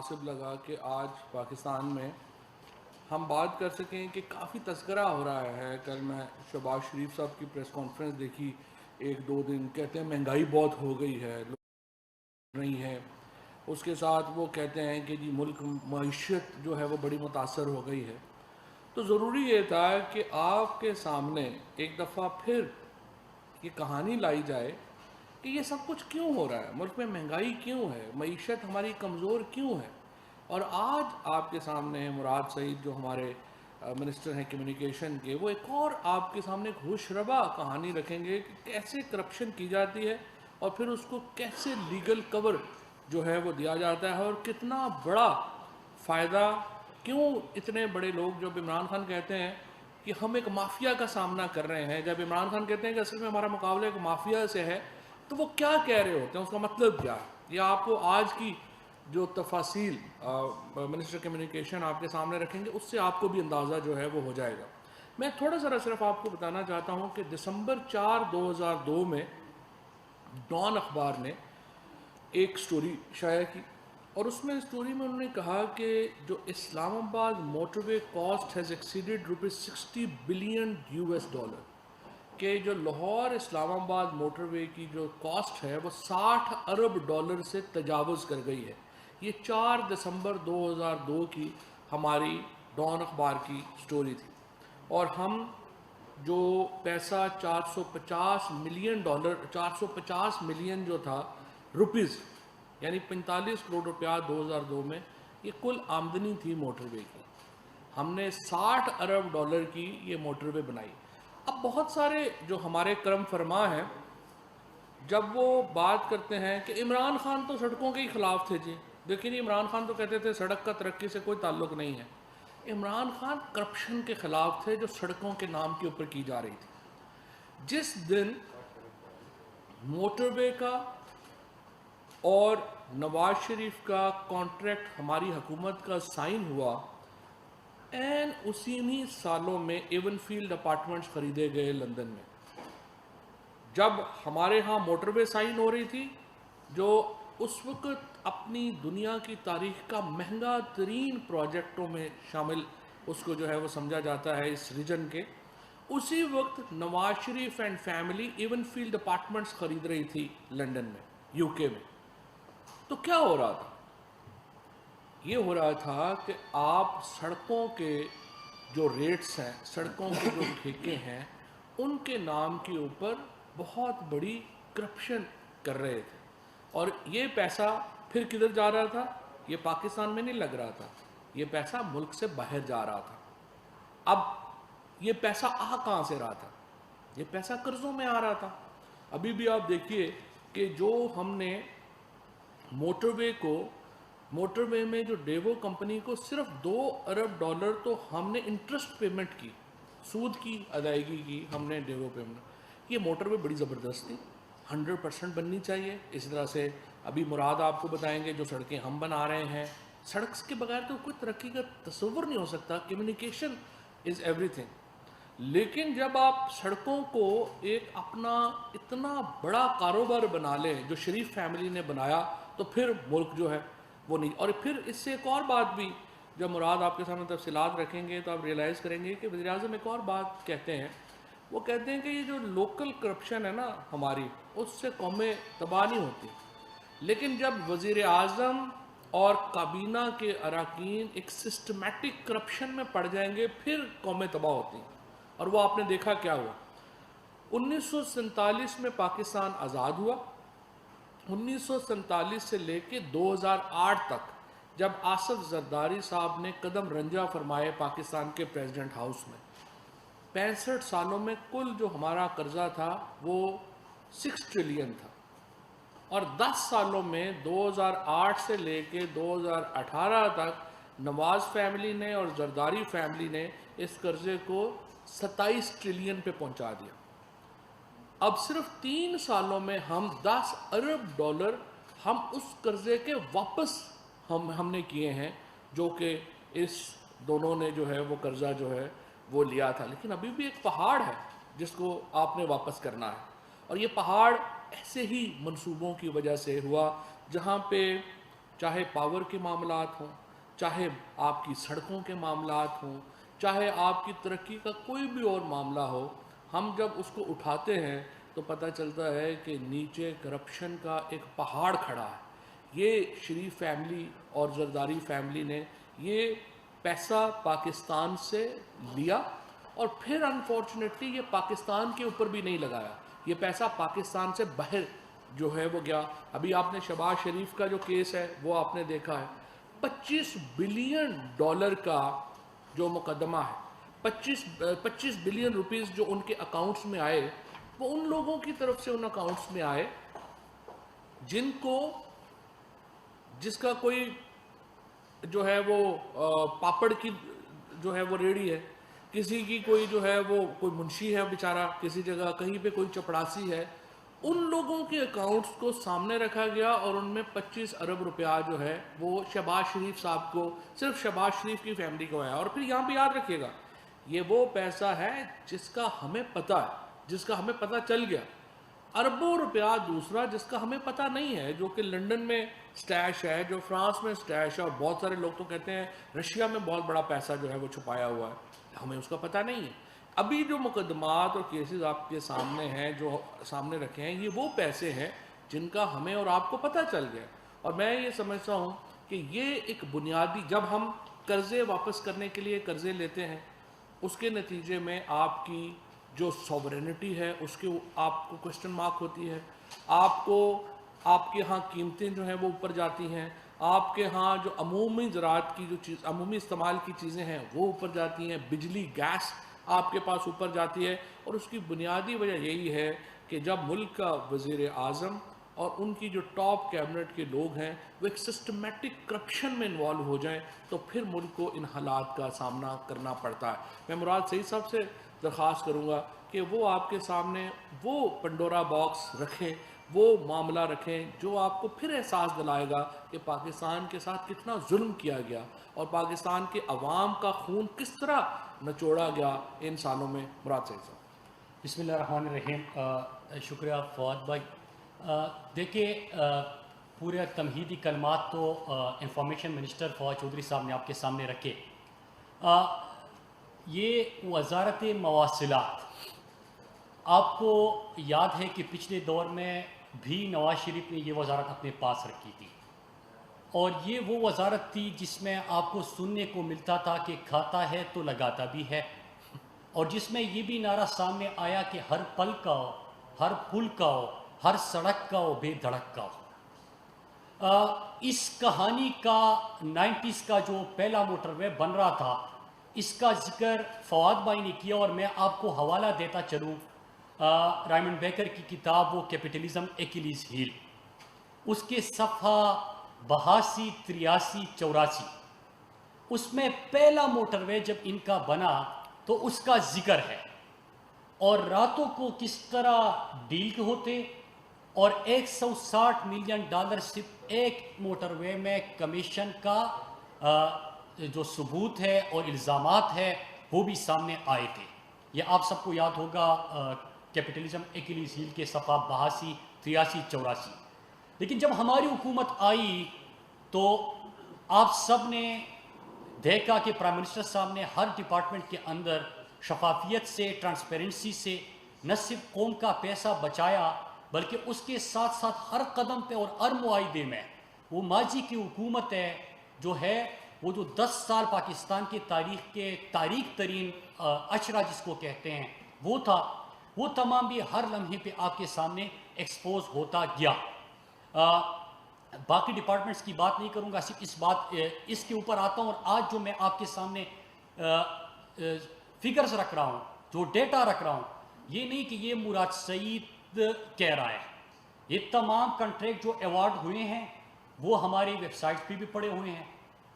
مناسب لگا کہ آج پاکستان میں ہم بات کر سکیں کہ کافی تذکرہ ہو رہا ہے. کل میں شہباز شریف صاحب کی پریس کانفرنس دیکھی, ایک دو دن کہتے ہیں مہنگائی بہت ہو گئی ہے, نہیں ہے. اس کے ساتھ وہ کہتے ہیں کہ جی ملک معیشت جو ہے وہ بڑی متاثر ہو گئی ہے. تو ضروری یہ تھا کہ آپ کے سامنے ایک دفعہ پھر یہ کہانی لائی جائے کہ یہ سب کچھ کیوں ہو رہا ہے, ملک میں مہنگائی کیوں ہے, معیشت ہماری کمزور کیوں ہے. اور آج آپ کے سامنے مراد سعید جو ہمارے منسٹر ہیں کمیونیکیشن کے, وہ ایک اور آپ کے سامنے ایک ہوش ربا کہانی رکھیں گے کہ کیسے کرپشن کی جاتی ہے اور پھر اس کو کیسے لیگل کور جو ہے وہ دیا جاتا ہے, اور کتنا بڑا فائدہ, کیوں اتنے بڑے لوگ جب عمران خان کہتے ہیں کہ ہم ایک مافیا کا سامنا کر رہے ہیں, جب عمران خان کہتے ہیں کہ اصل میں ہمارا مقابلہ ایک مافیا سے ہے, تو وہ کیا کہہ رہے ہوتے ہیں, اس کا مطلب کیا ہے. یہ آپ کو آج کی جو تفاصیل منسٹر کمیونیکیشن آپ کے سامنے رکھیں گے, اس سے آپ کو بھی اندازہ جو ہے وہ ہو جائے گا. میں تھوڑا ذرا صرف آپ کو بتانا چاہتا ہوں کہ دسمبر 4 2002 میں ڈان اخبار نے ایک سٹوری شائع کی, اور اس میں سٹوری میں انہوں نے کہا کہ جو Islamabad motorway cost has exceeded ₹60 billion US, کہ جو لاہور اسلام آباد موٹر وے کی جو کاسٹ ہے وہ $60 ارب سے تجاوز کر گئی ہے. یہ 4 دسمبر 2002 کی ہماری ڈان اخبار کی سٹوری تھی. اور ہم جو پیسہ $450 ملین 450 ملین جو تھا روپیز, یعنی 45 کروڑ روپیہ 2002 میں, یہ کل آمدنی تھی موٹر وے کی. ہم نے $60 ارب کی یہ موٹر وے بنائی. اب بہت سارے جو ہمارے کرم فرما ہیں, جب وہ بات کرتے ہیں کہ عمران خان تو سڑکوں کے ہی خلاف تھے, جی لیکن عمران خان تو کہتے تھے سڑک کا ترقی سے کوئی تعلق نہیں ہے. عمران خان کرپشن کے خلاف تھے جو سڑکوں کے نام کے اوپر کی جا رہی تھی. جس دن موٹر وے کا اور نواز شریف کا کانٹریکٹ ہماری حکومت کا سائن ہوا, این اسی سالوں میں ایون فیلڈ اپارٹمنٹس خریدے گئے لندن میں. جب ہمارے ہاں موٹر وے سائن ہو رہی تھی, جو اس وقت اپنی دنیا کی تاریخ کا مہنگا ترین پروجیکٹوں میں شامل اس کو جو ہے وہ سمجھا جاتا ہے اس ریجن کے, اسی وقت Nawaz Sharif and family Avenfield apartments خرید رہی تھی لندن میں, UK میں. تو کیا ہو رہا تھا؟ یہ ہو رہا تھا کہ آپ سڑکوں کے جو ریٹس ہیں, سڑکوں کے جو ٹھیکے ہیں, ان کے نام کے اوپر بہت بڑی کرپشن کر رہے تھے. اور یہ پیسہ پھر کدھر جا رہا تھا؟ یہ پاکستان میں نہیں لگ رہا تھا, یہ پیسہ ملک سے باہر جا رہا تھا. اب یہ پیسہ آ کہاں سے رہا تھا؟ یہ پیسہ قرضوں میں آ رہا تھا. ابھی بھی آپ دیکھیے کہ جو ہم نے موٹر وے میں جو ڈیوو کمپنی کو صرف $2 ارب تو ہم نے انٹرسٹ پیمنٹ کی, سود کی ادائیگی کی ہم نے ڈیوو پیمنٹ. یہ موٹر وے بڑی زبردست تھی, 100% بننی چاہیے. اس طرح سے ابھی مراد آپ کو بتائیں گے جو سڑکیں ہم بنا رہے ہیں, سڑک کے بغیر تو کوئی ترقی کا تصور نہیں ہو سکتا. Communication is every thing. لیکن جب آپ سڑکوں کو ایک اپنا اتنا بڑا کاروبار بنا لیں جو شریف فیملی نے بنایا, تو پھر ملک جو ہے وہ نہیں. اور پھر اس سے ایک اور بات بھی, جب مراد آپ کے سامنے تفصیلات رکھیں گے تو آپ ریئلائز کریں گے کہ وزیر اعظم ایک اور بات کہتے ہیں. وہ کہتے ہیں کہ یہ جو لوکل کرپشن ہے نا ہماری, اس سے قومیں تباہ نہیں ہوتی, لیکن جب وزیر اعظم اور کابینہ کے اراکین ایک سسٹمیٹک کرپشن میں پڑ جائیں گے پھر قومیں تباہ ہوتی ہیں. اور وہ آپ نے دیکھا کیا ہوا. 1947 میں پاکستان آزاد ہوا. 1947 سے لے کے 2008 تک جب آصف زرداری صاحب نے قدم رنجہ فرمائے پاکستان کے پریزیڈنٹ ہاؤس میں, 65 سالوں میں کل جو ہمارا قرضہ تھا وہ 6 ٹریلین تھا. اور 10 سالوں میں 2008 سے لے کے 2018 تک نواز فیملی نے اور زرداری فیملی نے اس قرضے کو 27 ٹریلین پہ پہنچا دیا. اب صرف 3 سالوں میں ہم $10 ارب ہم اس قرضے کے واپس ہم نے کیے ہیں, جو کہ اس دونوں نے جو ہے وہ قرضہ جو ہے وہ لیا تھا. لیکن ابھی بھی ایک پہاڑ ہے جس کو آپ نے واپس کرنا ہے, اور یہ پہاڑ ایسے ہی منصوبوں کی وجہ سے ہوا جہاں پہ چاہے پاور کے معاملات ہوں، چاہے آپ کی سڑکوں کے معاملات ہوں، چاہے آپ کی ترقی کا کوئی بھی اور معاملہ ہو، ہم جب اس کو اٹھاتے ہیں تو پتہ چلتا ہے کہ نیچے کرپشن کا ایک پہاڑ کھڑا ہے۔ یہ شریف فیملی اور زرداری فیملی نے یہ پیسہ پاکستان سے لیا اور پھر انفارچونیٹلی یہ پاکستان کے اوپر بھی نہیں لگایا، یہ پیسہ پاکستان سے باہر جو ہے وہ گیا۔ ابھی آپ نے شہباز شریف کا جو کیس ہے وہ آپ نے دیکھا ہے، $25 بلین کا جو مقدمہ ہے، 25 بلین روپیز جو ان کے اکاؤنٹس میں آئے، وہ ان لوگوں کی طرف سے ان اکاؤنٹس میں آئے جس کا کوئی جو ہے وہ پاپڑ کی جو ہے وہ ریڑھی ہے، کسی کی کوئی جو ہے وہ کوئی منشی ہے بیچارہ، کسی جگہ کہیں پہ کوئی چپڑاسی ہے، ان لوگوں کے اکاؤنٹس کو سامنے رکھا گیا اور ان میں 25 ارب روپیہ جو ہے وہ شہباز شریف صاحب کو، صرف شہباز شریف کی فیملی کو آیا۔ اور پھر یہاں پہ یاد رکھیے گا، یہ وہ پیسہ ہے جس کا ہمیں پتہ ہے، جس کا ہمیں پتہ چل گیا۔ اربوں روپیہ دوسرا جس کا ہمیں پتہ نہیں ہے، جو کہ لنڈن میں سٹیش ہے، جو فرانس میں سٹیش ہے، اور بہت سارے لوگ تو کہتے ہیں رشیا میں بہت بڑا پیسہ جو ہے وہ چھپایا ہوا ہے، ہمیں اس کا پتہ نہیں ہے۔ ابھی جو مقدمات اور کیسز آپ کے سامنے ہیں، جو سامنے رکھے ہیں، یہ وہ پیسے ہیں جن کا ہمیں اور آپ کو پتہ چل گیا۔ اور میں یہ سمجھتا ہوں کہ یہ ایک بنیادی، جب ہم قرضے واپس کرنے کے لیے قرضے لیتے ہیں، اس کے نتیجے میں آپ کی جو سوورینٹی ہے اس کے آپ کو کوسچن مارک ہوتی ہے، آپ کو آپ کے ہاں قیمتیں جو ہیں وہ اوپر جاتی ہیں، آپ کے ہاں جو عمومی زراعت کی جو چیز، عمومی استعمال کی چیزیں ہیں وہ اوپر جاتی ہیں، بجلی گیس آپ کے پاس اوپر جاتی ہے۔ اور اس کی بنیادی وجہ یہی ہے کہ جب ملک کا وزیر اعظم اور ان کی جو ٹاپ کیبنٹ کے لوگ ہیں وہ ایک سسٹمیٹک کرپشن میں انوالو ہو جائیں تو پھر ملک کو ان حالات کا سامنا کرنا پڑتا ہے۔ میں مراد سعید صاحب سے درخواست کروں گا کہ وہ آپ کے سامنے وہ پنڈورا باکس رکھیں، وہ معاملہ رکھیں جو آپ کو پھر احساس دلائے گا کہ پاکستان کے ساتھ کتنا ظلم کیا گیا اور پاکستان کے عوام کا خون کس طرح نچوڑا گیا ان سالوں میں۔ مراد سعید صاحب۔ بسم اللہ الرحمن الرحیم۔ شکریہ فواد بھائی۔ دیکھیے، پورے تمہیدی کلمات تو انفارمیشن منسٹر فواد چودھری صاحب نے آپ کے سامنے رکھے۔ یہ وزارت مواصلات، آپ کو یاد ہے کہ پچھلے دور میں بھی نواز شریف نے یہ وزارت اپنے پاس رکھی تھی، اور یہ وہ وزارت تھی جس میں آپ کو سننے کو ملتا تھا کہ کھاتا ہے تو لگاتا بھی ہے، اور جس میں یہ بھی نعرہ سامنے آیا کہ ہر پل کا ہو، ہر پل کا ہو، ہر سڑک کا ہو، بے دھڑک کا ہو۔ اس کہانی کا 90s کا جو پہلا موٹر وے بن رہا تھا، اس کا ذکر فواد بھائی نے کیا، اور میں آپ کو حوالہ دیتا چلوں رائمنڈ بیکر کی کتاب وہ کیپٹلزم ایکیلیز ہیل، اس کے صفحہ 82، 83، 84، اس میں پہلا موٹر وے جب ان کا بنا تو اس کا ذکر ہے، اور راتوں کو کس طرح ڈیل ہوتے، اور $160 ملین صرف ایک موٹر وے میں کمیشن کا جو ثبوت ہے اور الزامات ہے وہ بھی سامنے آئے تھے۔ یہ آپ سب کو یاد ہوگا کیپٹلزم ایکیلیز ہیل کے صفحہ 82، 83، 84۔ لیکن جب ہماری حکومت آئی تو آپ سب نے دیکھا کہ پرائم منسٹر صاحب نے ہر ڈپارٹمنٹ کے اندر شفافیت سے، ٹرانسپیرنسی سے نہ صرف قوم کا پیسہ بچایا بلکہ اس کے ساتھ ساتھ ہر قدم پہ اور ہر معاہدے میں وہ ماضی کی حکومت ہے جو ہے وہ جو 10 سال پاکستان کی تاریخ ترین اشرا جس کو کہتے ہیں وہ تھا، وہ تمام بھی ہر لمحے پہ آپ کے سامنے ایکسپوز ہوتا گیا۔ باقی ڈپارٹمنٹس کی بات نہیں کروں گا، صرف اس کے اوپر آتا ہوں، اور آج جو میں آپ کے سامنے فگرز رکھ رہا ہوں، جو ڈیٹا رکھ رہا ہوں، یہ نہیں کہ یہ مراد سعید کہہ رہا ہے، یہ تمام کنٹریکٹ جو ایوارڈ ہوئے ہیں وہ ہماری ویب سائٹ پہ بھی پڑے ہوئے ہیں،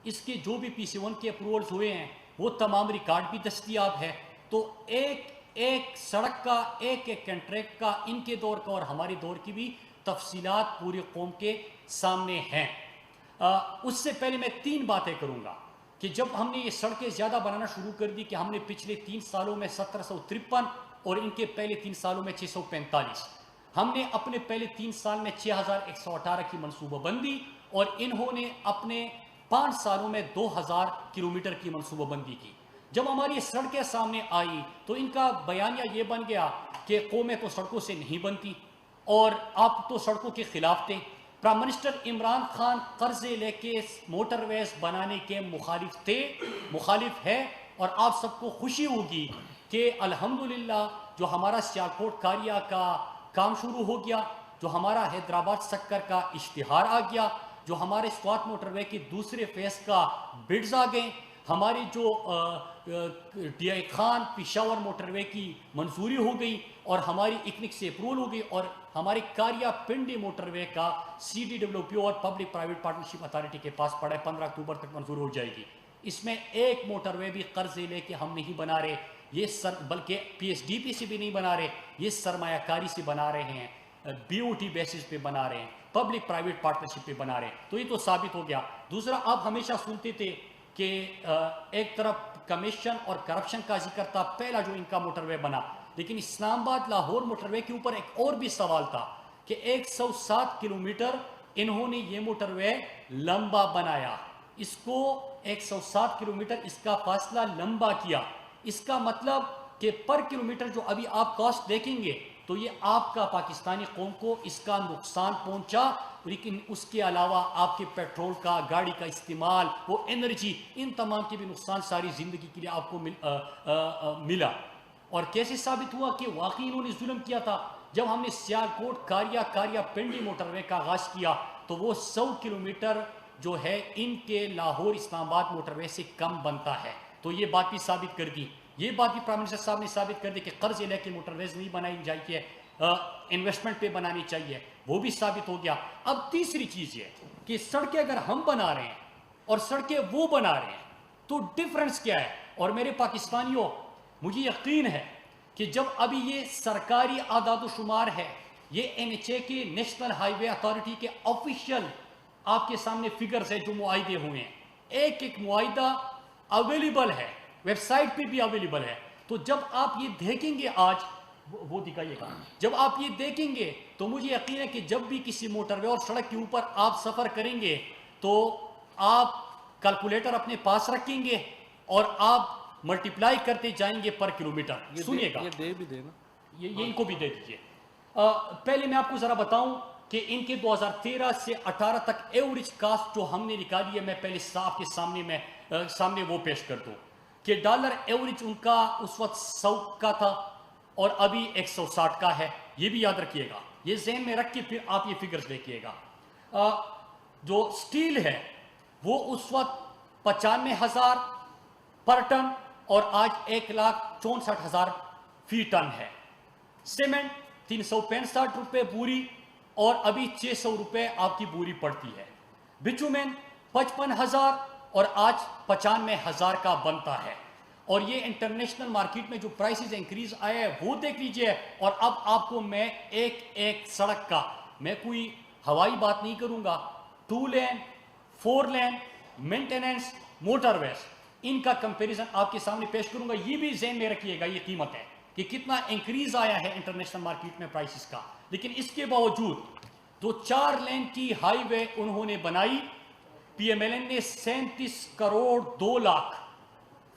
اس کے جو بھی PC1 کے اپروولز ہوئے ہیں وہ تمام ریکارڈ بھی دستیاب ہے۔ تو ایک سڑک کا، ایک کنٹریکٹ کا، ان کے دور کا اور ہمارے دور کی بھی تفصیلات پوری قوم کے سامنے ہیں۔ اس سے پہلے میں 3 باتیں کروں گا کہ جب ہم نے یہ سڑکیں زیادہ بنانا شروع کر دی کہ ہم نے پچھلے 3 سالوں میں 1753 اور ان کے پہلے 3 سالوں میں 645، ہم نے اپنے پہلے 3 سال میں 6118 کی منصوبہ بندی اور انہوں نے اپنے 5 سالوں میں 2000 کلومیٹر کی منصوبہ بندی کی. جب ہماری سڑکیں سامنے آئی تو ان کا بیانیہ یہ بن گیا کہ قومیں تو سڑکوں سے نہیں بنتی اور آپ تو سڑکوں کے خلاف تھے. پرائم منسٹر عمران خان قرضے لے کے موٹر ویز بنانے کے مخالف ہے. اور آپ سب کو خوشی ہوگی کہ الحمدللہ جو ہمارا سیالکوٹ کاریا کا کام شروع ہو گیا, جو ہمارا حیدرآباد سکر کا اشتہار آ گیا, جو ہمارے سوات موٹر وے کے دوسرے فیز کا بڈز آ گئے, ہماری جو D I Khan Peshawar motorway کی منظوری ہو گئی اور ہماری اکنک سے اپروول ہو گئی, اور ہمارے کاریا پنڈی موٹر وے کا CDWPO اور پبلک پرائیویٹ پارٹنرشپ اتھارٹی کے پاس پڑا ہے, 15 اکتوبر تک منظور ہو جائے گی. اس میں ایک موٹر وے بھی قرضے لے کے ہم نہیں بنا رہے, یہ بلکہ PSDP سے بھی نہیں بنا رہے, یہ سرمایہ کاری سے بنا رہے ہیں, BOT بیسس پہ بنا رہے ہیں, پبلک پرائیویٹ پارٹنرشپ پہ بنا رہے ہیں. تو یہ تو ثابت ہو گیا. دوسرا, آپ ہمیشہ سنتے تھے کہ ایک طرف کمیشن اور کرپشن کا ذکر تھا, پہلا جو ان کا موٹر وے بنا, لیکن اسلام آباد لاہور موٹر وے کے اوپر ایک اور بھی سوال تھا کہ 107 کلومیٹر انہوں نے یہ موٹر وے لمبا بنایا, اس کو 107 کلومیٹر اس کا فاصلہ لمبا کیا. اس کا مطلب کہ پر کلومیٹر جو ابھی آپ کاسٹ دیکھیں گے تو یہ آپ کا پاکستانی قوم کو اس کا نقصان پہنچا, لیکن اس کے علاوہ آپ کے پیٹرول کا, گاڑی کا استعمال, وہ انرجی, ان تمام کے بھی نقصان ساری زندگی کے لیے آپ کو ملا. اور کیسے ثابت ہوا کہ واقعی انہوں نے ظلم کیا تھا؟ جب ہم نے سیالکوٹ کاریا پنڈی موٹر وے کا آغاز کیا تو وہ 100 کلومیٹر جو ہے ان کے لاہور اسلام آباد موٹر وے سے کم بنتا ہے. تو یہ بات بھی ثابت کر دی, یہ بات بھی پرائم منسٹر صاحب نے ثابت کر دی کہ قرض لے کے موٹر ویز نہیں بنائی چاہیے, انویسٹمنٹ پہ بنانی چاہیے, وہ بھی ثابت ہو گیا. اب تیسری چیز یہ کہ سڑکیں اگر ہم بنا رہے ہیں اور سڑکیں وہ بنا رہے ہیں تو ڈفرنس کیا ہے؟ اور میرے پاکستانیوں, مجھے یقین ہے کہ جب ابھی یہ سرکاری اعداد و شمار ہے, یہ NHA کے نیشنل ہائی وے اتھارٹی کے آفیشیل آپ کے سامنے فگرز ہے جو معاہدے ہوئے ہیں, ایک ایک معاہدہ اویلیبل ہے, ویب سائٹ پہ بھی اویلیبل ہے. تو جب آپ یہ دیکھیں گے, آج وہ دکھائیے گا, جب آپ یہ دیکھیں گے تو مجھے یقین ہے کہ جب بھی کسی موٹر وے اور سڑک کے اوپر آپ سفر کریں گے تو آپ کیلکولیٹر اپنے پاس رکھیں گے اور آپ ملٹیپلائی کرتے جائیں گے پر کلومیٹر. سنیے گا, یہ دے بھی دینا, یہ ان کو بھی دے دیجئے. پہلے میں آپ کو ذرا بتاؤں کہ ان کے 2013 سے 18 تک ایوریج کاسٹ جو ہم نے نکالی ہے, میں پہلے صاحب کے سامنے وہ پیش کر دوں کہ ڈالر ایوریج ان کا اس وقت 100 کا تھا اور ابھی 160 کا ہے. یہ بھی یاد رکھیے گا, یہ ذہن میں رکھ کے پھر آپ یہ فگرز دیکھیے گا. جو سٹیل ہے وہ اس وقت 95,000 پر ٹن اور آج 1,64,000 فی ٹن ہے. سیمنٹ 365 روپے بوری اور ابھی 600 روپے آپ کی بوری پڑتی ہے. بچومن 55,000 اور آج 95,000 کا بنتا ہے. اور یہ انٹرنیشنل مارکیٹ میں جو پرائسز انکریز آئے ہیں وہ دیکھ لیجئے. اور اب آپ کو میں ایک سڑک کا, میں کوئی ہوائی بات نہیں کروں گا, 2 لین 4 لین مینٹیننس موٹر ویز, ان کا کمپیریزن آپ کے سامنے پیش کروں گا. یہ بھی ذہن میں رکھیے گا, یہ قیمت ہے کہ کتنا انکریز آیا ہے انٹرنیشنل مارکیٹ میں پرائسز کا. لیکن اس کے باوجود تو 4 لین کی ہائی وے انہوں نے بنائی, PMLN نے 37 کروڑ 2 لاکھ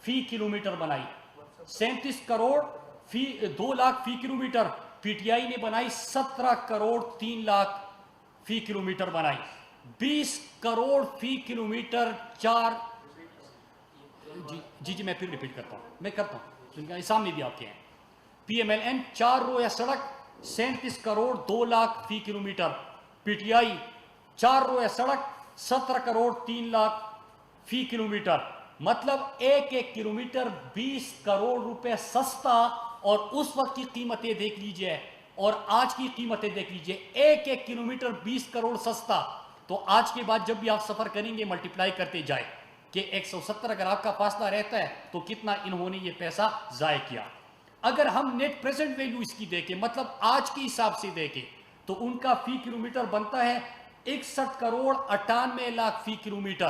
فی کلومیٹر بنائی, 37 کروڑ 2 لاکھ فی کلومیٹر. PTI نے بنائی 17 کروڑ 3 لاکھ فی کلومیٹر بنائی. 20 کروڑ فی کلومیٹر 4 جی میں پھر ریپیٹ کرتا ہوں, میں کرتا ہوں, سامنے بھی آپ کے ہیں. PMLN 4 رو یا سڑک 37 کروڑ 2 لاکھ فی کلومیٹر, PTI 4 رو یا سڑک 17 کروڑ 3 لاکھ فی کلومیٹر. مطلب ایک کلومیٹر 20 کروڑ روپے سستا. اور اس وقت کی قیمتیں دیکھ لیجئے اور آج کی قیمتیں دیکھ لیجئے, ایک کلومیٹر 20 کروڑ سستا. تو آج کے بعد جب بھی آپ سفر کریں گے ملٹیپلائی کرتے جائے کہ 170 اگر آپ کا فاصلہ رہتا ہے تو کتنا انہوں نے یہ پیسہ ضائع کیا. اگر ہم نیٹ پریزنٹ ویلیو اس کی دیکھیں, مطلب آج کے حساب سے دیکھیں, تو ان کا فی کلومیٹر بنتا ہے 61 کروڑ 98 لاکھ فی کلومیٹر.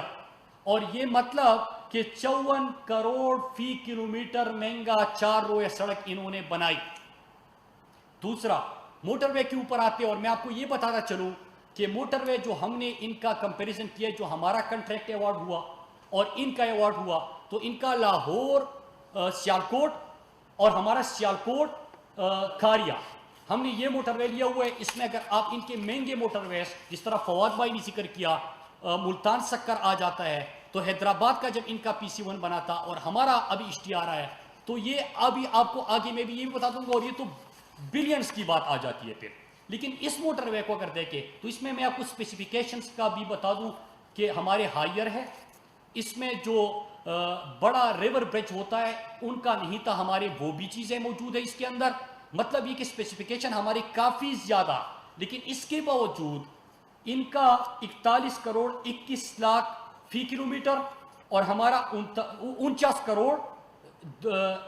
اور یہ مطلب کہ 54 کروڑ فی کلومیٹر مہنگا 4 رو یا سڑک انہوں نے بنائی. دوسرا, موٹر وے کے اوپر آتے اور میں آپ کو یہ بتاتا چلوں کہ موٹر وے جو ہم نے ان کا کمپیریزن کیا، جو ہمارا کنٹریکٹ ایوارڈ ہوا اور ان کا ایوارڈ ہوا، تو ان کا لاہور سیالکوٹ اور ہمارا سیالکوٹ کھاریا، ہم نے یہ موٹر وے لیا ہوا ہے۔ اس میں اگر آپ ان کے مہنگے موٹر ویز جس طرح فواد بھائی نے ذکر کیا ملتان سکر آ جاتا ہے، تو حیدرآباد کا جب ان کا PC1 بنا تھا اور ہمارا ابھی اشتہار آیا ہے، تو یہ ابھی آپ کو آگے میں بھی یہ بھی بتا دوں گا، اور یہ تو بلینز کی بات آ جاتی ہے پھر۔ لیکن اس موٹر وے کو اگر دیکھیں تو اس میں آپ کو اسپیسیفیکیشنز کا بھی بتا دوں کہ ہمارے ہائیر ہے، اس میں جو بڑا ریور برج ہوتا ہے ان کا نہیں تھا، ہمارے وہ بھی چیزیں موجود ہیں اس کے اندر، مطلب یہ کہ اسپیسیفیکیشن ہماری کافی زیادہ، لیکن اس کے باوجود ان کا 41 کروڑ 21 لاکھ فی کلومیٹر اور ہمارا 49 کروڑ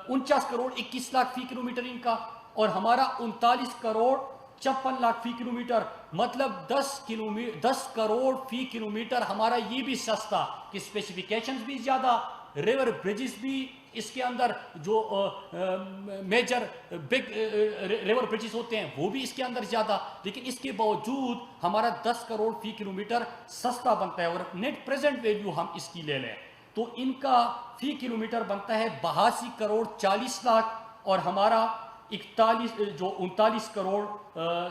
21 لاکھ فی کلومیٹر ان کا، اور ہمارا 39 کروڑ 56 لاکھ فی کلومیٹر، مطلب 10 کروڑ فی کلومیٹر ہمارا یہ بھی سستا کہ اسپیسیفیکیشنز بھی زیادہ، ریور بریجز بھی اس کے اندر جو میجر بگ ریور بریجز ہوتے ہیں وہ بھی اس کے اندر زیادہ، لیکن اس کے باوجود ہمارا 10 کروڑ فی کلومیٹر سستا بنتا ہے۔ اور نیٹ پریزنٹ ویلیو ہم اس کی لے لیں تو ان کا فی کلومیٹر بنتا ہے 82 کروڑ 40 لاکھ اور ہمارا 39 کروڑ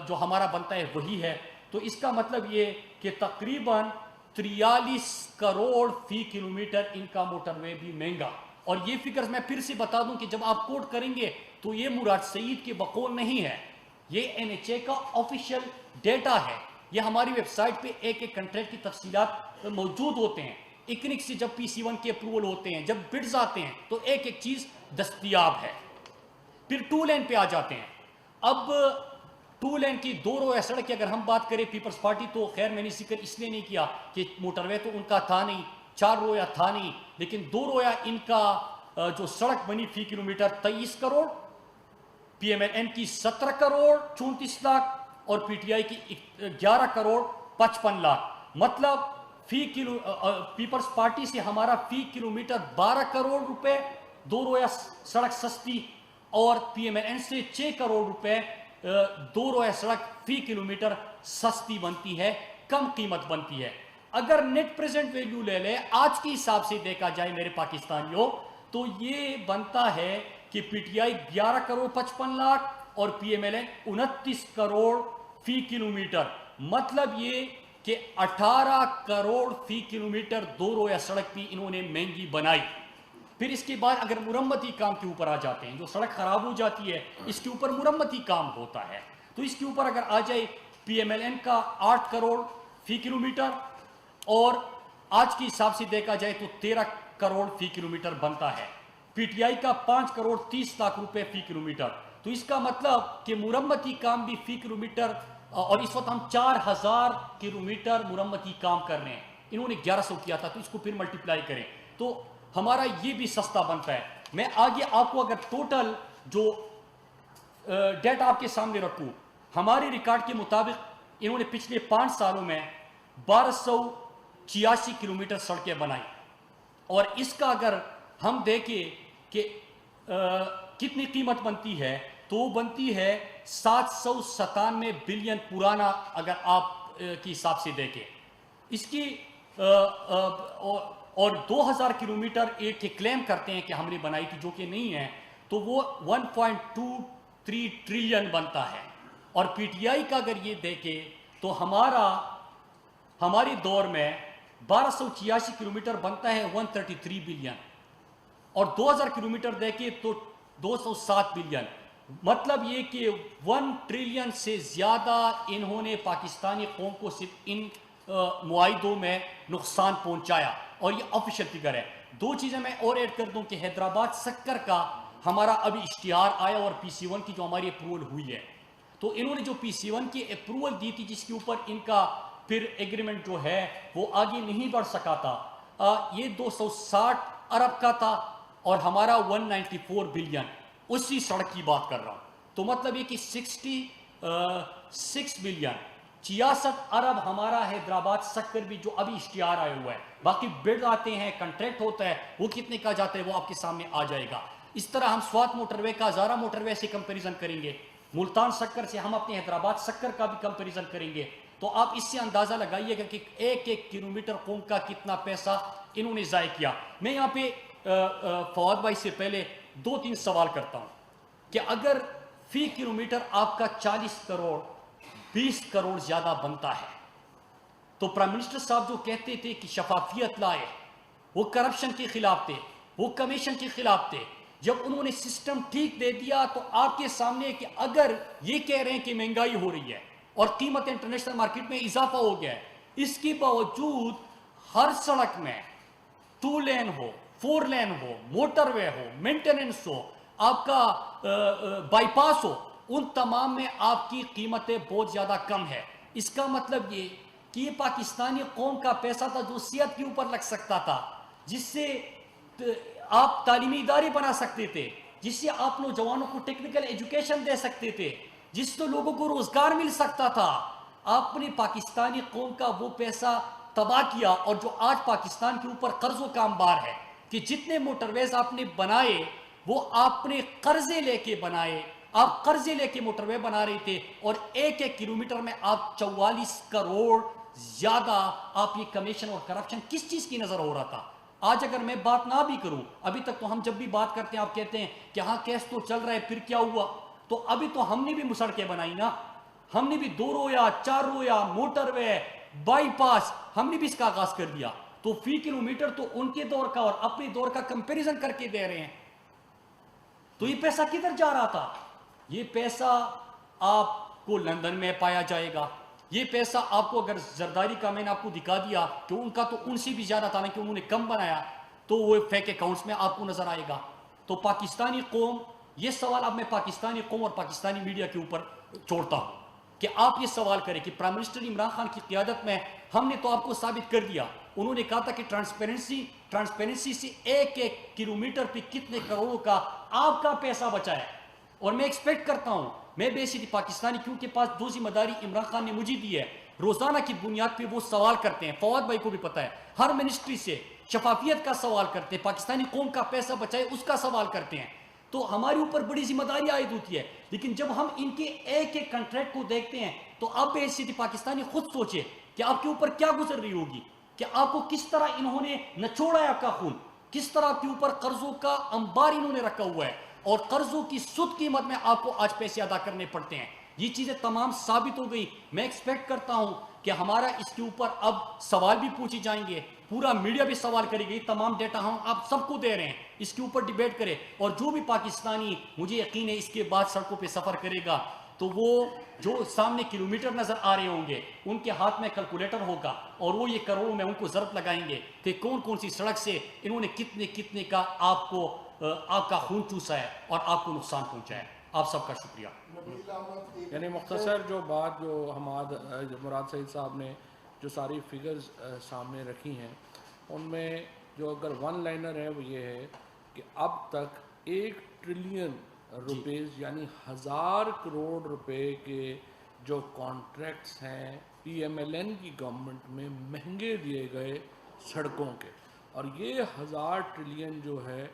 جو ہمارا بنتا ہے وہی ہے۔ تو اس کا مطلب یہ کہ تقریباً 43 کروڑ فی کلومیٹر ان کا موٹر وے بھی مہنگا۔ اور یہ فگرز میں پھر سے بتا دوں کہ جب آپ کوٹ کریں گے تو یہ مراد سعید کے بقول نہیں ہے، یہ NHA کا آفیشیل ڈیٹا ہے، یہ ہماری ویب سائٹ پہ ایک ایک کنٹریکٹ کی تفصیلات موجود ہوتے ہیں۔ اکنک سے جب PC1 کے اپروول ہوتے ہیں، جب بڈز آتے ہیں تو ایک ایک چیز دستیاب ہے۔ پھر 2 لین پہ آ جاتے ہیں۔ اب 2 لین کی 2 رویہ سڑک کی اگر ہم بات کریں پیپلز پارٹی، تو خیر میں نے ذکر اس لیے نہیں کیا کہ موٹر وے تو ان کا تھا نہیں، 4 رویہ تھا نہیں، لیکن 2 رویہ ان کا جو سڑک بنی فی کلومیٹر 23 کروڑ، PMLN کی 17 کروڑ 34 لاکھ اور PTI کی 11 کروڑ 55 لاکھ، مطلب پیپلز پارٹی سے ہمارا فی کلومیٹر 12 کروڑ روپے 2 رویہ سڑک سستی، اور PMLN سے 6 کروڑ روپے 2 رویہ سڑک فی کلومیٹر سستی بنتی ہے، کم قیمت بنتی ہے۔ اگر نیٹ پریزنٹ ویلیو لے لے آج کے حساب سے دیکھا جائے میرے پاکستانیوں، تو یہ بنتا ہے کہ PTI 11 کروڑ 55 لاکھ اور PMLN 29 کروڑ فی کلومیٹر، مطلب یہ کہ 18 کروڑ فی کلومیٹر 2 رویہ سڑک بھی انہوں نے مہنگی بنائی۔ پھر اس کے بعد اگر مرمتی کام کے اوپر آ جاتے ہیں، جو سڑک خراب ہو جاتی ہے اس کے اوپر مرمتی کام ہوتا ہے، تو اس کے اوپر اگر آ جائے PMLN کا 8 کروڑ فی کلومیٹر اور آج کے حساب سے دیکھا جائے تو 13 کروڑ فی کلومیٹر بنتا ہے، PTI کا 5 کروڑ 30 لاکھ روپے فی کلومیٹر۔ تو اس کا مطلب کہ مرمتی کام بھی فی کلومیٹر، اور اس وقت ہم 4000 کلومیٹر مرمتی کام کر رہے ہیں، انہوں نے 1100 کیا تھا، تو اس کو پھر ملٹیپلائی کریں تو ہمارا یہ بھی سستا بنتا ہے۔ میں آگے آپ کو اگر ٹوٹل جو ڈیٹا آپ کے سامنے رکھوں، ہمارے ریکارڈ کے مطابق انہوں نے پچھلے 5 سالوں میں 1286 کلومیٹر سڑکیں بنائی، اور اس کا اگر ہم دیکھیں کہ کتنی قیمت بنتی ہے تو بنتی ہے 797 بلین پرانا، اگر آپ کی حساب سے دیکھیں اس کی، اور 2000 کلومیٹر ایک کلیم کرتے ہیں کہ ہم نے بنائی تھی جو کہ نہیں ہے، تو وہ 1.23 ٹریلین بنتا ہے۔ اور PTI کا اگر یہ دیکھیں تو ہمارے دور میں 1286 کلومیٹر بنتا ہے 133 بلین، اور 2000 کلومیٹر دیکھیں تو 207 بلین، مطلب یہ کہ 1 ٹریلین سے زیادہ انہوں نے پاکستانی قوم کو صرف ان معاہدوں میں نقصان پہنچایا، اور یہ آفیشیل فگر ہے۔ 2 چیزیں میں اور ایڈ کر دوں کہ حیدرآباد سکر کا ہمارا ابھی اشتہار آیا اور PC1 کی جو ہماری اپروول ہوئی ہے، تو انہوں نے جو PC1 کی اپروول دی تھی جس کے اوپر ان کا پھر ایگریمنٹ جو ہے وہ آگے نہیں بڑھ سکا تھا، یہ 260 ارب کا تھا اور ہمارا 194 بلین، اسی سڑک کی بات کر رہا ہوں، تو مطلب یہ کہ 66 بلین 66 ارب ہمارا حیدرآباد سکر بھی جو ابھی اشتہار آیا ہوا ہے، باقی بڈ آتے ہیں، کنٹریکٹ ہوتا ہے، وہ کتنے کا جاتا ہے وہ آپ کے سامنے آ جائے گا۔ اس طرح ہم سوات موٹر وے کا ہزارہ موٹر وے سے کمپیریزن کریں گے، ملتان سکر سے ہم اپنے حیدرآباد سکر کا بھی کمپیریزن کریں گے، تو آپ اس سے اندازہ لگائیے گا کہ ایک ایک کلومیٹر قوم کا کتنا پیسہ انہوں نے ضائع کیا. میں یہاں پہ فواد بھائی سے پہلے 2-3 سوال کرتا ہوں کہ اگر فی کلومیٹر آپ کا 40 کروڑ 20 کروڑ زیادہ بنتا ہے تو پرائم منسٹر صاحب جو کہتے تھے کہ شفافیت لائے، وہ کرپشن کے خلاف تھے، وہ کمیشن کے خلاف تھے، جب انہوں نے سسٹم ٹھیک دے دیا تو آپ کے سامنے کہ اگر یہ کہہ رہے ہیں کہ مہنگائی ہو رہی ہے اور قیمت انٹرنیشنل مارکیٹ میں اضافہ ہو گیا ہے، اس کے باوجود ہر سڑک میں 2 لین ہو، 4 لین ہو، موٹر وے ہو، مینٹیننس ہو، آپ کا بائی پاس ہو، ان تمام میں آپ کی قیمتیں بہت زیادہ کم ہے. اس کا مطلب یہ کہ یہ پاکستانی قوم کا پیسہ تھا جو صحت کے اوپر لگ سکتا تھا، جس سے آپ تعلیمی ادارے بنا سکتے تھے، جس سے آپ نوجوانوں کو ٹیکنیکل ایجوکیشن دے سکتے تھے، جس سے لوگوں کو روزگار مل سکتا تھا. آپ نے پاکستانی قوم کا وہ پیسہ تباہ کیا. اور جو آج پاکستان کے اوپر قرضوں کا انبار ہے کہ جتنے موٹر ویز آپ نے بنائے وہ آپ نے قرضے لے کے بنائے، آپ قرضے لے کے موٹر وے بنا رہے تھے، اور ایک ایک کلومیٹر میں آپ 44 کروڑ زیادہ آپ یہ کمیشن اور کرپشن کس چیز کی نظر ہو رہا تھا. آج اگر میں بات نہ بھی کروں، ابھی تک تو ہم جب بھی بات کرتے ہیں آپ کہتے ہیں کہ ہاں کیس تو چل رہا ہے پھر کیا ہوا، تو ابھی تو ہم نے بھی مسڑکیں بنائی نا، ہم نے بھی 2 رویا 4 رویا موٹر وے بائی پاس ہم نے بھی اس کا آغاز کر دیا. تو فی کلومیٹر تو ان کے دور کا اور اپنے دور کا کمپیریزن کر کے دے رہے ہیں. تو یہ پیسہ کدھر جا رہا تھا؟ یہ پیسہ آپ کو لندن میں پایا جائے گا. یہ پیسہ آپ کو اگر زرداری کا میں نے آپ کو دکھا دیا کہ ان کا تو ان سے بھی زیادہ تھا نا کہ انہوں نے کم بنایا، تو وہ فیک اکاؤنٹس میں آپ کو نظر آئے گا. تو پاکستانی قوم، یہ سوال اب میں پاکستانی قوم اور پاکستانی میڈیا کے اوپر چھوڑتا ہوں کہ آپ یہ سوال کریں کہ پرائم منسٹر عمران خان کی قیادت میں ہم نے تو آپ کو ثابت کر دیا. انہوں نے کہا تھا کہ ٹرانسپیرنسی سے ایک ایک کلومیٹر پہ کتنے کروڑوں کا آپ کا پیسہ بچا ہے. اور میں ایکسپیکٹ کرتا ہوں، میں بیسکلی پاکستانی کیونکہ پاس 2 ذمہ داری عمران خان نے مجھے دی ہے، روزانہ کی بنیاد پہ وہ سوال کرتے ہیں، فواد بھائی کو بھی پتہ ہے، ہر منسٹری سے شفافیت کا سوال کرتے ہیں، پاکستانی قوم کا پیسہ بچائے اس کا سوال کرتے ہیں. تو ہمارے اوپر بڑی ذمہ داری عائد ہوتی ہے. لیکن جب ہم ان کے ایک ایک کنٹریکٹ کو دیکھتے ہیں تو اب بیسکلی پاکستانی خود سوچے کہ آپ کے اوپر کیا گزر رہی ہوگی، کہ آپ کو کس طرح انہوں نے نچوڑا ہے آپ کا خون، کس طرح آپ کے اوپر قرضوں کا انبار انہوں نے رکھا ہوا ہے، اور قرضوں کی سود قیمت میں آپ کو آج پیسے ادا کرنے پڑتے ہیں. یہ چیزیں تمام ثابت ہو گئی. میں ایکسپیکٹ کرتا ہوں کہ ہمارا اس کے اوپر اب سوال بھی پوچھے جائیں گے، پورا میڈیا بھی سوال کرے گی. تمام ڈیٹا ہم آپ سب کو دے رہے ہیں، اس کے اوپر ڈیبیٹ کرے. اور جو بھی پاکستانی مجھے یقین ہے اس کے بعد سڑکوں پہ سفر کرے گا تو وہ جو سامنے کلومیٹر نظر آ رہے ہوں گے ان کے ہاتھ میں کیلکولیٹر ہوگا اور وہ یہ کروڑوں میں ان کو ضرب لگائیں گے کہ کون کون سی سڑک سے انہوں نے کتنے کتنے کا آپ کا خون چوسا ہے اور آپ کو نقصان پہنچا ہے. آپ سب کا شکریہ. یعنی مختصر جو بات جو مراد سعید صاحب نے جو ساری فگرز سامنے رکھی ہیں ان میں جو اگر ون لائنر ہے وہ یہ ہے کہ اب تک 1 ٹریلین روپیز یعنی 1000 کروڑ روپے کے جو کانٹریکٹس ہیں پی ایم ایل این کی گورنمنٹ میں مہنگے دیے گئے سڑکوں کے. اور یہ 1000 ٹریلین جو ہے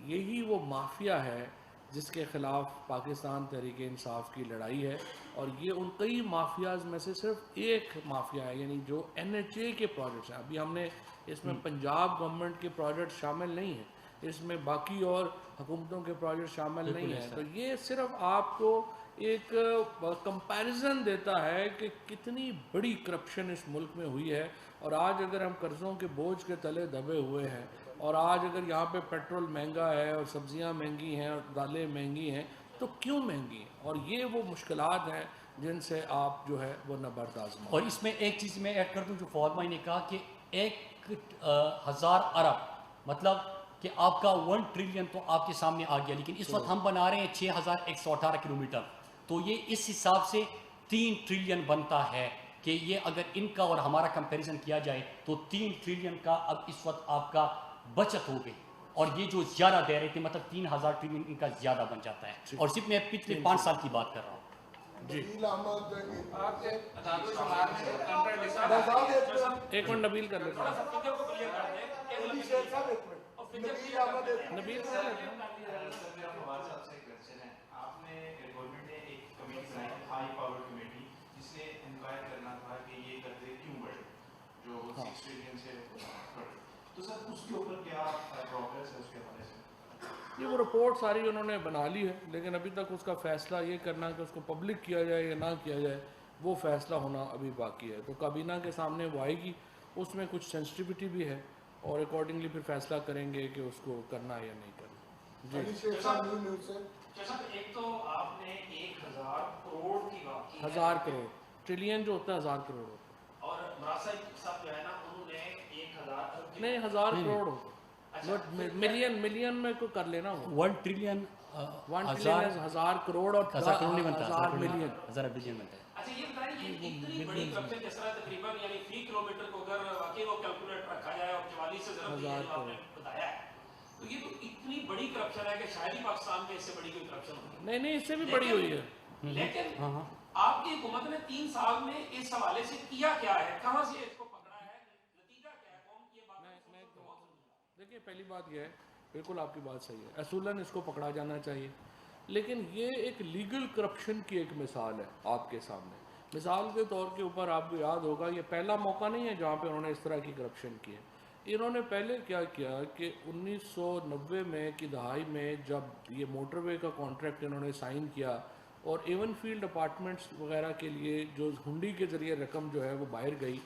یہی وہ مافیا ہے جس کے خلاف پاکستان تحریک انصاف کی لڑائی ہے. اور یہ ان کئی مافیاز میں سے صرف ایک مافیا ہے، یعنی جو این ایچ اے کے پروجیکٹس ہیں. ابھی ہم نے اس میں پنجاب گورنمنٹ کے پروجیکٹ شامل نہیں ہیں، اس میں باقی اور حکومتوں کے پروجیکٹ شامل نہیں ہیں. تو یہ صرف آپ کو ایک کمپیریزن دیتا ہے کہ کتنی بڑی کرپشن اس ملک میں ہوئی ہے. اور آج اگر ہم قرضوں کے بوجھ کے تلے دبے ہوئے ہیں اور آج اگر یہاں پہ پیٹرول مہنگا ہے اور سبزیاں مہنگی ہیں اور دالیں مہنگی ہیں تو کیوں مہنگی ہیں؟ اور یہ وہ مشکلات ہیں جن سے آپ جو ہے وہ نبرداز ہیں. اور اس میں ایک چیز میں ایڈ کر دوں جو فواد بھائی نے کہا کہ 1000 ارب مطلب کہ آپ کا 1 ٹریلین تو آپ کے سامنے آ گیا، لیکن اس وقت ہم بنا رہے ہیں 6118 کلومیٹر. تو یہ اس حساب سے 3 ٹریلین بنتا ہے کہ یہ اگر ان کا اور ہمارا کمپیریزن کیا جائے تو 3 ٹریلین کا اب اس وقت آپ کا بچت ہو گئی. اور یہ جو زیادہ دے رہے تھے مطلب 3000 ٹریلین ان کا زیادہ بن جاتا ہے. اور صرف میں پچھلے 5 سال کی بات کر رہا ہوں. ایک منٹ نبیل کر لیتے ہیں. نبیل آپ نے گورنمنٹ نے ایک کمیٹی بنائی ہے، ہائی پاور کمیٹی، جس نے انکوائر کرنا تھا کہ یہ قرضے کیوں بڑھے جو 6 ٹریلین سے بڑھے. تو سر اس کے اوپر کیا پروگریس ہے اس کے حوالے سے؟ یہ وہ رپورٹ ساری انہوں نے بنا لی ہے، لیکن ابھی تک اس کا فیصلہ یہ کرنا کہ اس کو پبلک کیا جائے یا نہ کیا جائے وہ فیصلہ ہونا ابھی باقی ہے. تو کابینہ کے سامنے وہ آئے گی، اس میں کچھ سینسٹیوٹی بھی ہے اور اکارڈنگلی پھر فیصلہ کریں گے کہ اس کو کرنا ہے یا نہیں کرنا. جیسا ایک تو آپ نے 1000 کروڑ کی بات کی، 1000 کروڑ، ٹریلین جو ہوتا ہے 1000 کروڑ ہوتا ہے، اور مراد صاحب جو ہے نا انہوں نے 1000 نہیں 1000 کروڑ ہوتا ہے، ملین میں کو کر لینا وہ 1 ٹریلین 1 ٹریلین 1000 کروڑ اور 1000 ملین 1000 بلین بنتا ہے. اچھا یہ بتائیں یہ اتنی بڑی کرپشن جس طرح تقریباً یعنی فی کلومیٹر کو اگر واقعی وہ کیلکولیٹ رکھا جائے اور 44 سے ضرب دیا جو آپ نے بتایا ہے، تو یہ تو اتنی بڑی کرپشن ہے کہ شاید ہی پاکستان میں اس سے بڑی کوئی کرپشن ہوگی. نہیں اس سے بھی بڑی ہوئی ہے. لیکن آپ کی حکومت نے 3 سال میں اس حوالے سے کیا کیا ہے؟ کہاں سے اس کو پکڑا ہے؟ نتیجہ کیا ہے؟ کون یہ بات؟ دیکھیے پہلی بات یہ ہے، بالکل آپ کی بات صحیح ہے، اصولاً اس کو پکڑا جانا چاہیے، لیکن یہ ایک لیگل کرپشن کی ایک مثال ہے آپ کے سامنے. مثال کے طور کے اوپر آپ کو یاد ہوگا یہ پہلا موقع نہیں ہے جہاں پہ انہوں نے اس طرح کی کرپشن کی ہے. انہوں نے پہلے کیا کیا کہ 1990 میں کی دہائی میں جب یہ موٹر وے کا کانٹریکٹ انہوں نے سائن کیا اور ایون فیلڈ اپارٹمنٹس وغیرہ کے لیے جو ہنڈی کے ذریعے رقم جو ہے وہ باہر گئی،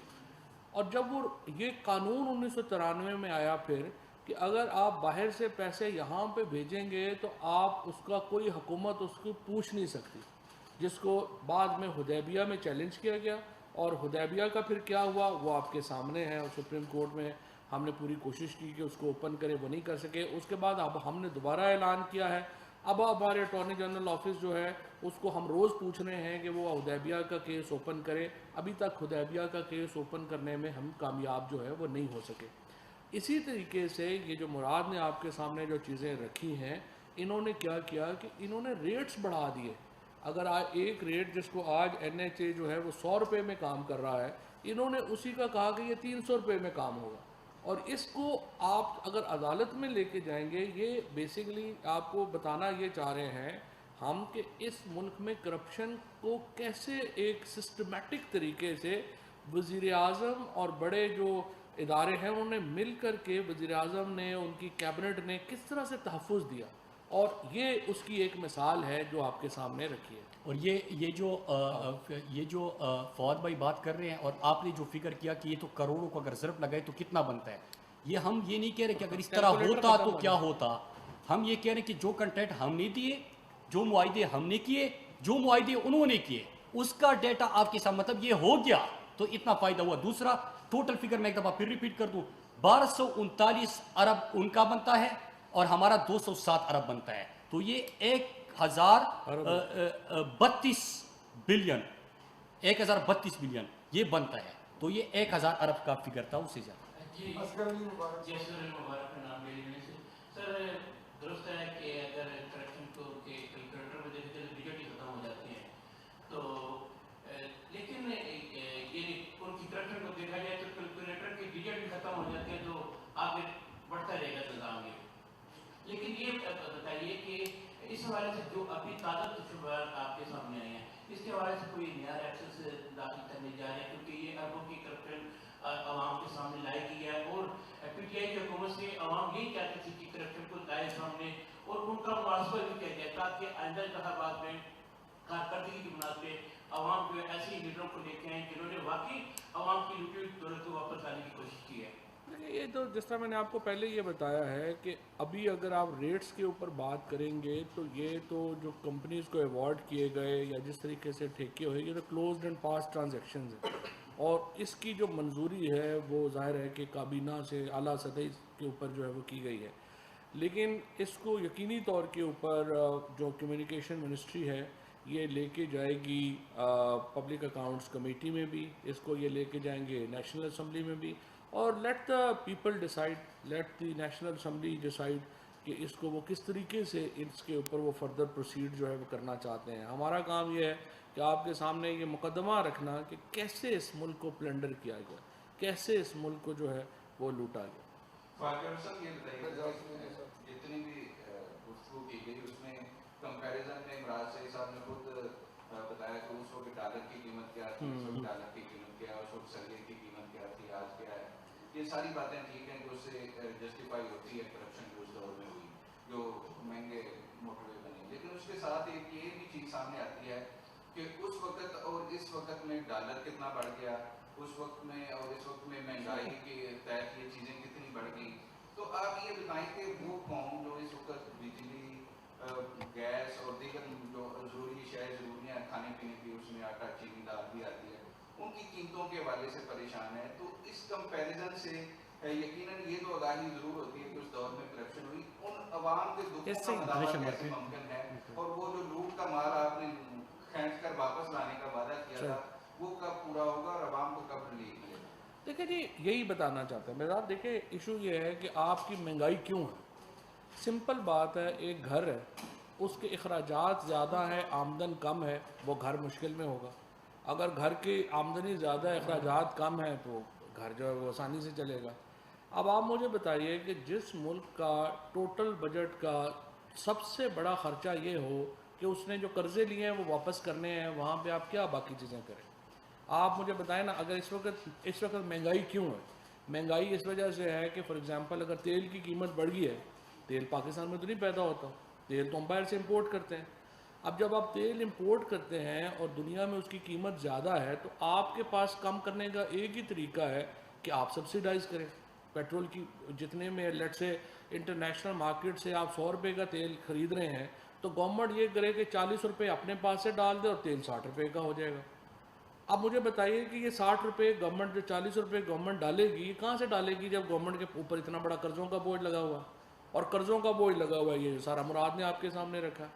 اور جب وہ یہ قانون 1993 میں آیا پھر کہ اگر آپ باہر سے پیسے یہاں پہ بھیجیں گے تو آپ اس کا کوئی حکومت اس کو پوچھ نہیں سکتی، جس کو بعد میں حدیبیہ میں چیلنج کیا گیا. اور حدیبیہ کا پھر کیا ہوا وہ آپ کے سامنے ہے، اور سپریم کورٹ میں ہم نے پوری کوشش کی کہ اس کو اوپن کرے، وہ نہیں کر سکے. اس کے بعد اب ہم نے دوبارہ اعلان کیا ہے، اب ہمارے اٹارنی جنرل آفس جو ہے اس کو ہم روز پوچھ رہے ہیں کہ وہ حدیبیہ کا کیس اوپن کرے. ابھی تک حدیبیہ کا کیس اوپن کرنے میں ہم کامیاب جو ہے وہ نہیں ہو سکے. اسی طریقے سے یہ جو مراد نے آپ کے سامنے جو چیزیں رکھی ہیں، انہوں نے کیا کیا کہ انہوں نے ریٹس بڑھا دیے. اگر آج ایک ریٹ جس کو آج NHA جو ہے وہ 100 روپے میں کام کر رہا ہے، انہوں نے اسی کا کہا کہ یہ 300 روپے میں کام ہوگا. اور اس کو آپ اگر عدالت میں لے کے جائیں گے، یہ بیسیکلی آپ کو بتانا یہ چاہ رہے ہیں ہم کہ اس ملک میں کرپشن کو کیسے ایک سسٹمیٹک طریقے سے وزیر اعظم اور بڑے جو ادارے ہیں انہوں نے مل کر کے وزیر اعظم نے، ان کی کیبنٹ نے کس طرح سے تحفظ دیا، اور یہ اس کی ایک مثال ہے جو آپ کے سامنے رکھی ہے. اور یہ جو فواد بھائی بات کر رہے ہیں، اور آپ نے جو فکر کیا کہ یہ تو کروڑوں کو اگر ضرب لگائے تو کتنا بنتا ہے، یہ ہم یہ نہیں کہہ رہے کہ اگر اس طرح ہوتا تو کیا ہوتا. ہم یہ کہہ رہے ہیں کہ جو کنٹینٹ ہم نے دیے، جو معاہدے ہم نے کیے، جو معاہدے انہوں نے کیے، اس کا ڈیٹا آپ کے ساتھ مطلب یہ ہو گیا تو اتنا فائدہ ہوا. دوسرا ٹوٹل فگر میں ایک دفعہ پھر ریپیٹ کر دوں، 1239 ارب ان کا بنتا ہے اور ہمارا 207 ارب بنتا ہے. تو یہ 1032 بلین یہ بنتا ہے. تو یہ 1000 ارب کا فگر تھا، اس سے زیادہ. مبارک کا نام لے لینے سے سر درست ہے کہ اگر کرپشن کو کیلکولیٹر میں دیکھتے ہیں تو ڈیجٹ ہی ختم ہو جاتے ہیں، تو لیکن یہ ان کی کرپشن کو دیکھا جائے تو کیلکولیٹر کے ڈیجٹ بھی ختم ہو جاتے ہیں تو آگے بڑھتا رہے گا نظام یہ. لیکن یہ بتائیے کہ اس حوالے سے جو ابھی تازہ تجربات آپ کے سامنے آئے ہیں، اس کے حوالے سے کوئی نیا ایکسس داخل کرنے جا رہے ہیں، کیونکہ یہ اربوں کی کرپشن عوام کے سامنے لائی گئی ہے، اور PTI کی حکومت سے عوام یہی چاہتی تھی کہ کرپشن کو لائے سامنے اور ان کا محاسبہ بھی کیا جائے تاکہ آئندہ انتخابات میں کارکردگی کی بنیاد پہ عوام جو ایسے لیڈروں کو لے کے آئیں جنہوں نے واقعی عوام کی لوٹی ہوئی دولت کو واپس لانے کی کوشش کی ہے. یہ تو جس طرح میں نے آپ کو پہلے یہ بتایا ہے کہ ابھی اگر آپ ریٹس کے اوپر بات کریں گے تو یہ تو جو کمپنیز کو ایوارڈ کیے گئے یا جس طریقے سے ٹھیکے ہوئے، یہ تو کلوزڈ اینڈ پاس ٹرانزیکشنز ہیں، اور اس کی جو منظوری ہے وہ ظاہر ہے کہ کابینہ سے اعلیٰ سطح کے اوپر جو ہے وہ کی گئی ہے. لیکن اس کو یقینی طور کے اوپر جو کمیونیکیشن منسٹری ہے یہ لے کے جائے گی پبلک اکاؤنٹس کمیٹی میں بھی، اس کو یہ لے کے جائیں گے نیشنل اسمبلی میں بھی، اور let the people decide, let the national assembly decide کہ اس کو وہ کس طریقے سے اس کے اوپر وہ فردر پروسیڈ جو ہے وہ کرنا چاہتے ہیں. ہمارا کام یہ ہے کہ آپ کے سامنے یہ مقدمہ رکھنا کہ کیسے اس ملک کو پلنڈر کیا گیا، کیسے اس ملک کو جو ہے وہ لوٹا گیا. فاکر صاحب یہ بتائیے جتنی بھی گفتگو کی گئی اس میں کمپیریزن میں مراد صاحب نے خود بتایا کہ اس وقت ڈالر کی قیمت کیا تھی, اس وقت ڈالر کی قیمت کیا, اس وقت سلے کی قیمت کیا تھی, آج کیا ہے. یہ ساری باتیں ٹھیک ہیں جو اس سے جسٹیفائی ہوتی ہے کرپشن جو اس دور میں ہوئی, جو مہنگے موٹر وے بنے. لیکن اس کے ساتھ ایک یہ بھی چیز سامنے آتی ہے کہ اس وقت اور اس وقت میں ڈالر کتنا بڑھ گیا, اس وقت میں اور اس وقت میں مہنگائی کے تحت یہ چیزیں کتنی بڑھ گئی. تو آپ یہ بتائیں کہ وہ قوم جو اس وقت بجلی, گیس اور دیگر جو ضروری شے ضروریاں کھانے پینے کی, اس میں آٹا چینی دال بھی آتی ہے, ان کی قیمتوں کے حوالے سے پریشان ہے. تو اس کمپیریزن سے یقیناً یہ تو آگاہی ضرور ہوتی ہے کہ اس دور میں کرپشن ہوئی. ان عوام کے دکھوں کا مداوع کیسے ممکن ہے, اور وہ جو لوٹ کا مال آپ نے کھینچ کر واپس لانے کا وعدہ کیا تھا وہ کب پورا ہوگا اور عوام کو کب ریلیف ملے گا؟ دیکھیں جی, یہی بتانا چاہتے ہیں میرا. دیکھیں ایشو یہ ہے کہ آپ کی مہنگائی کیوں ہے. سمپل بات ہے, ایک گھر ہے, اس کے اخراجات زیادہ ہیں, آمدن کم ہے, وہ گھر مشکل میں ہوگا. اگر گھر کی آمدنی زیادہ ہے, اخراجات کم ہیں, تو گھر جو ہے وہ آسانی سے چلے گا. اب آپ مجھے بتائیے کہ جس ملک کا ٹوٹل بجٹ کا سب سے بڑا خرچہ یہ ہو کہ اس نے جو قرضے لیے ہیں وہ واپس کرنے ہیں, وہاں پہ آپ کیا باقی چیزیں کریں. آپ مجھے بتائیں نا, اگر اس وقت مہنگائی کیوں ہے. مہنگائی اس وجہ سے ہے کہ فار ایگزامپل اگر تیل کی قیمت بڑھ گئی ہے, تیل پاکستان میں تو نہیں پیدا ہوتا, تیل تو ہم باہر سے امپورٹ کرتے ہیں. اب جب آپ تیل امپورٹ کرتے ہیں اور دنیا میں اس کی قیمت زیادہ ہے, تو آپ کے پاس کم کرنے کا ایک ہی طریقہ ہے کہ آپ سبسیڈائز کریں پیٹرول کی. جتنے میں لیٹ سے انٹرنیشنل مارکیٹ سے آپ 100 روپے کا تیل خرید رہے ہیں, تو گورنمنٹ یہ کرے کہ 40 روپے اپنے پاس سے ڈال دے اور تیل 60 روپے کا ہو جائے گا. اب مجھے بتائیے کہ یہ 60 روپے گورنمنٹ, جو 40 روپے گورنمنٹ ڈالے گی, یہ کہاں سے ڈالے گی جب گورنمنٹ کے اوپر اتنا بڑا قرضوں کا بوجھ لگا ہوا ہے. اور قرضوں کا بوجھ لگا ہوا ہے, یہ سارا مراد نے آپ کے سامنے رکھا.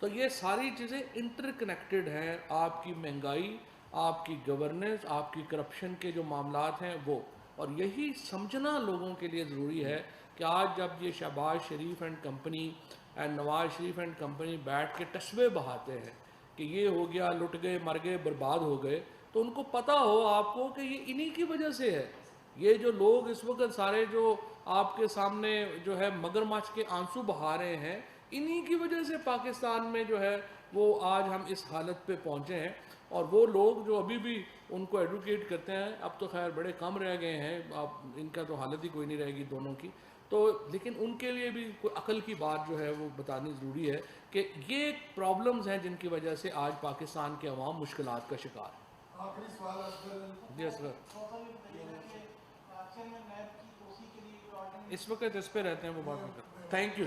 تو یہ ساری چیزیں انٹر کنیکٹڈ ہیں. آپ کی مہنگائی, آپ کی گورننس, آپ کی کرپشن کے جو معاملات ہیں وہ, اور یہی سمجھنا لوگوں کے لیے ضروری ہے کہ آج جب یہ Shehbaz Sharif and company and Nawaz Sharif and company بیٹھ کے ٹسبے بہاتے ہیں کہ یہ ہو گیا, لٹ گئے, مر گئے, برباد ہو گئے, تو ان کو پتہ ہو آپ کو کہ یہ انہی کی وجہ سے ہے. یہ جو لوگ اس وقت سارے جو آپ کے سامنے جو ہے مگرمچھ کے آنسو بہا رہے ہیں, انہی کی وجہ سے پاکستان میں جو ہے وہ آج ہم اس حالت پہ پہنچے ہیں. اور وہ لوگ جو ابھی بھی ان کو ایڈوکیٹ کرتے ہیں, اب تو خیر بڑے کم رہ گئے ہیں, اب ان کا تو حالت ہی کوئی نہیں رہے گی دونوں کی. تو لیکن ان کے لیے بھی کوئی عقل کی بات جو ہے وہ بتانی ضروری ہے کہ یہ پرابلمز ہیں جن کی وجہ سے آج پاکستان کے عوام مشکلات کا شکار ہے. آخری سوال اصغر. جی اصغر, اس وقت اس پہ رہتے ہیں وہ بات. Thank you.